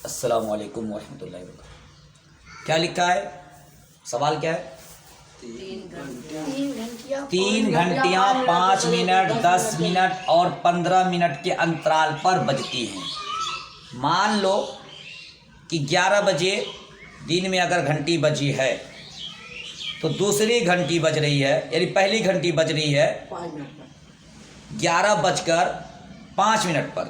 अस्सलाम वालेकुम वरहमतुल्लाहि वबरकातुहू। क्या लिखा है? सवाल क्या है? 3 घंटियाँ 5 मिनट 10 मिनट और 15 मिनट के अंतराल पर बजती हैं। मान लो कि 11 बजे दिन में अगर घंटी बजी है तो दूसरी घंटी बज रही है, यानी पहली घंटी बज रही है 11:05 पर,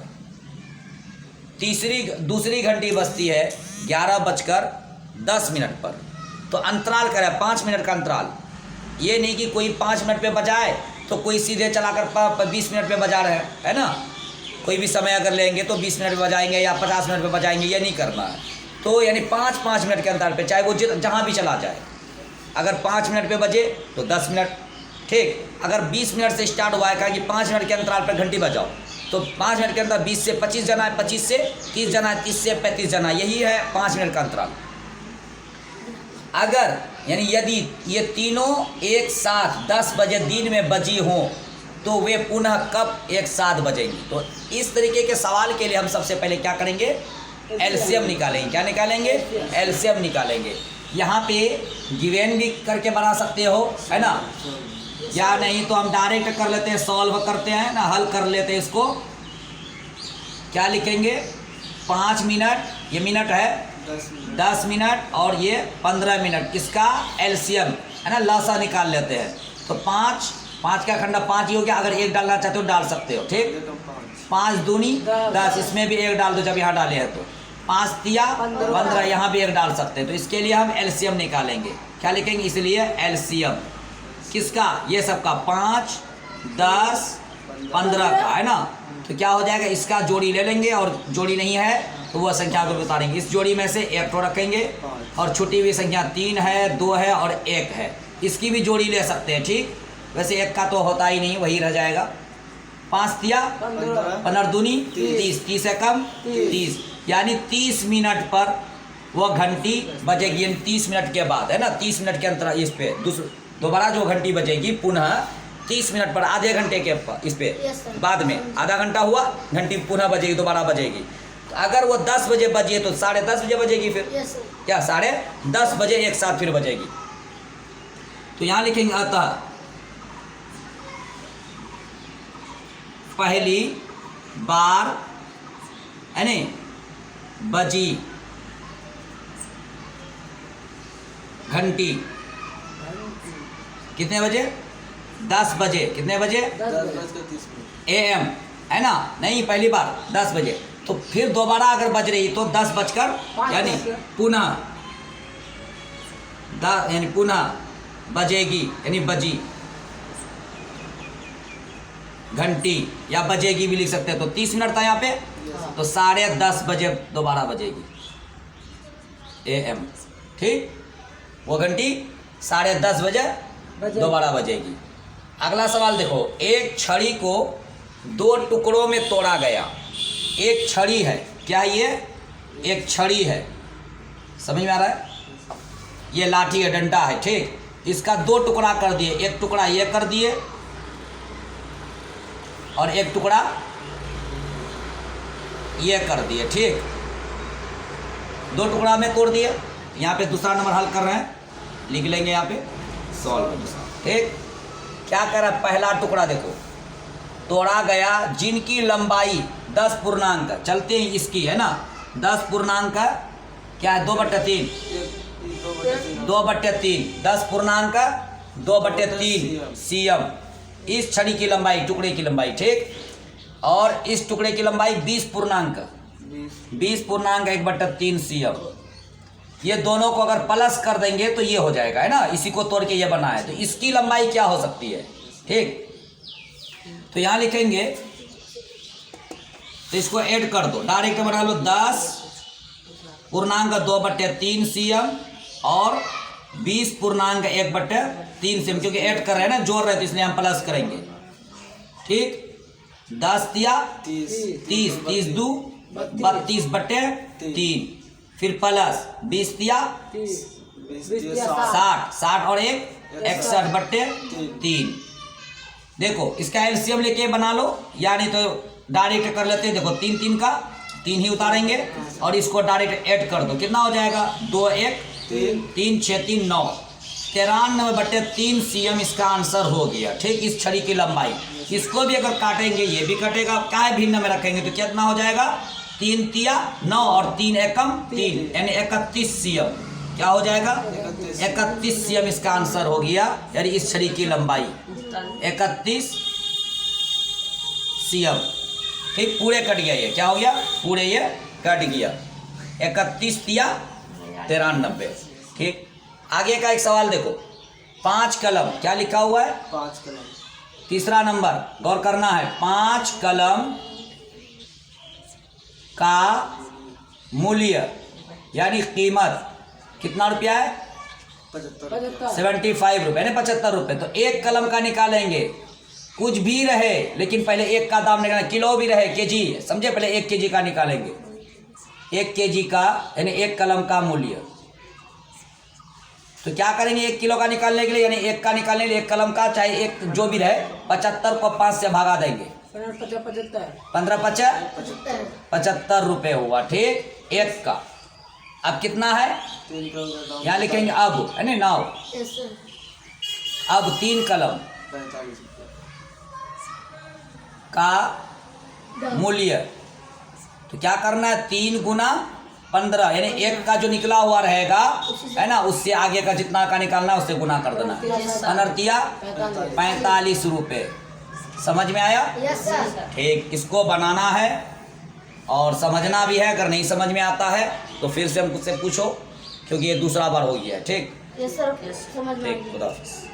दूसरी घंटी बजती है 11:10 पर। तो अंतराल क्या है? 5 मिनट का अंतराल। ये नहीं कि कोई 5 मिनट पे बजाए तो कोई सीधे चलाकर 20 मिनट पे बजा रहे हैं, है ना। कोई भी समय अगर लेंगे तो 20 मिनट पे बजाएंगे या 50 मिनट पे बजाएंगे, ये नहीं करना है। तो यानी 5-5 मिनट के अंतराल पे, चाहे वो जहाँ भी चला जाए। अगर 5 मिनट पे बजे तो 10 मिनट, ठीक। अगर 20 मिनट से स्टार्ट हुआ है, कहा कि 5 मिनट के अंतराल पर घंटी बजाओ, तो 5 मिनट के अंदर 20 से 25 जना है, 25 से 30 जना है, 30 से 35 जना, यही है 5 मिनट का अंतराल। अगर यानी यदि ये तीनों एक साथ 10 बजे दिन में बजी हों तो वे पुनः कब एक साथ बजेंगी। तो इस तरीके के सवाल के लिए हम सबसे पहले क्या करेंगे? एलसीएम निकालेंगे। क्या निकालेंगे? एलसीएम निकालेंगे। यहाँ पे गिवन भी करके बना सकते हो, है ना, या नहीं तो हम डायरेक्ट कर लेते हैं, सॉल्व करते हैं ना, हल कर लेते हैं इसको। क्या लिखेंगे? 5 मिनट, ये मिनट है, 10 मिनट और ये 15 मिनट, इसका एलसीएम है ना, लसा निकाल लेते हैं। तो 5 का खंडा 5 ही हो गया। अगर 1 डालना चाहते हो डाल सकते हो, ठीक। 5 दूनी 10, इसमें भी 1 डाल दो जब यहाँ डाले हैं तो 5 तिया 15, यहाँ भी 1 डाल सकते हैं। तो इसके लिए हम एलसीएम निकालेंगे। क्या लिखेंगे? इसलिए एलसीएम किसका? ये सबका 5, 10, 15 का, है ना। तो क्या हो जाएगा? इसका जोड़ी ले लेंगे और जोड़ी नहीं है तो वह संख्या को बताएंगे। इस जोड़ी में से 1 को रखेंगे और छुट्टी हुई संख्या 3 है, 2 है और 1 है, इसकी भी जोड़ी ले सकते हैं, ठीक। वैसे 1 का तो होता ही नहीं, वही रह जाएगा। 5 तिया 15 दूनी 30, 30 से कम 30, यानी 30 मिनट पर वह घंटी बजेगी। यानी 30 मिनट के बाद, है ना, 30 मिनट के अंतर इस पे दोबारा जो घंटी बजेगी पुनः 30 मिनट पर, आधे घंटे के इस पे बाद में आधा घंटा हुआ, घंटी पुनः बजेगी, दोबारा बजेगी। तो अगर वो 10 बजे बजी तो 10:30 बजे बजेगी, फिर क्या 10:30 बजे एक साथ फिर बजेगी। तो यहाँ लिखेंगे अतः पहली बार, है नहीं, बजी घंटी कितने बजे? 10 बजे। कितने बजे? AM, है ना, नहीं, पहली बार 10 बजे। तो फिर दोबारा अगर बज रही तो 10 बजकर, यानी पुनः यानी पुनः बजेगी, यानी बजी घंटी, या बजेगी भी लिख सकते हैं। तो 30 मिनट था यहाँ पे, तो 10:30 बजे दोबारा बजेगी AM, ठीक। वो घंटी 10:30 बजे दोबारा बजेगी। अगला सवाल देखो, एक छड़ी को 2 टुकड़ों में तोड़ा गया। एक छड़ी है, क्या ये? एक छड़ी है, समझ में आ रहा है? ये लाठी है, डंडा है, ठीक। इसका 2 टुकड़ा कर दिए, एक टुकड़ा ये कर दिए और एक टुकड़ा ये कर दिए, ठीक। 2 टुकड़ा में तोड़ दिए। यहाँ पे दूसरा नंबर हल कर रहे हैं, लिख लेंगे यहाँ पे सॉल्व, ठीक। क्या कर रहा है? पहला टुकड़ा देखो, तोड़ा गया जिनकी लंबाई 10 पूर्णांक, चलते हैं इसकी, है ना, 10 पूर्णांक क्या है? 2/3, 2/3, 10 पूर्णांक 2/3 cm इस छड़ी की लंबाई, टुकड़े की लंबाई, ठीक। और इस टुकड़े की लंबाई 20 पूर्णांक 1/3 cm। ये दोनों को अगर प्लस कर देंगे तो ये हो जाएगा, है ना, इसी को तोड़ के ये बना है। तो इसकी लंबाई क्या हो सकती है, ठीक। तो यहाँ लिखेंगे, तो इसको ऐड कर दो, डायरेक्ट बना लो, 10 पूर्णांक 2/3 cm और 20 पूर्णांक 1/3 cm, क्योंकि ऐड कर रहे हैं ना, जोड़ रहे, तो इसलिए हम प्लस करेंगे, ठीक। 10 तिया 30, 30 दू 32/3, फिर प्लस 20 तिया 60 और 1 61/3। देखो इसका एलसीएम लेके बना लो, या नहीं तो डायरेक्ट कर लेते हैं। देखो 3 3 का 3 ही उतारेंगे और इसको डायरेक्ट ऐड कर दो, कितना हो जाएगा 2 1 3 6 3 9, 93/3 cm इसका आंसर हो गया। ठीक, इस छड़ी की लंबाई, इसको भी अगर काटेंगे ये भी कटेगा, क्या भिन्न में रखेंगे तो कितना हो जाएगा 3 तिया 9 और 3 एकम 3 यानी 31 cm। क्या हो जाएगा 31 cm इसका आंसर हो गया, यानी इस छड़ी की लंबाई 31 cm। ठीक, पूरे कट गया, ये क्या हो गया पूरे ये कट गया, 31 तिया 93। ठीक, आगे का एक सवाल देखो, 5 कलम, क्या लिखा हुआ है 5 कलम, तीसरा नंबर गौर करना है, 5 कलम का मूल्य यानी कीमत कितना रुपया है 75 रुपये यानी 75 रुपये। तो एक कलम का निकालेंगे, कुछ भी रहे लेकिन पहले एक का दाम निकालेंगे, किलो भी रहे केजी, समझे, पहले 1 केजी का निकालेंगे, 1 केजी का यानी एक कलम का मूल्य। तो क्या करेंगे 1 किलो का निकालने के लिए यानी 1 का निकालने के लिए 1 कलम का चाहे एक जो भी रहे 75 को 5 से भागा देंगे, 15 75 रुपये हुआ। ठीक, 1 का अब कितना है यहाँ लिखेंगे अब, है ना, अब 3 कलम 45 का मूल्य, तो क्या करना है 3 गुना 15 यानी 1 का जो निकला हुआ रहेगा है ना, उससे आगे का जितना का निकालना है उससे गुना कर देना है, 45 रुपये। समझ में आया? ठीक, इसको बनाना है और समझना भी है, अगर नहीं समझ में आता है तो फिर से हमसे पूछो, क्योंकि ये दूसरा बार हो गया है। ठीक, यस सर, समझ में आ ठीक, गया। खुदा हाफिज़।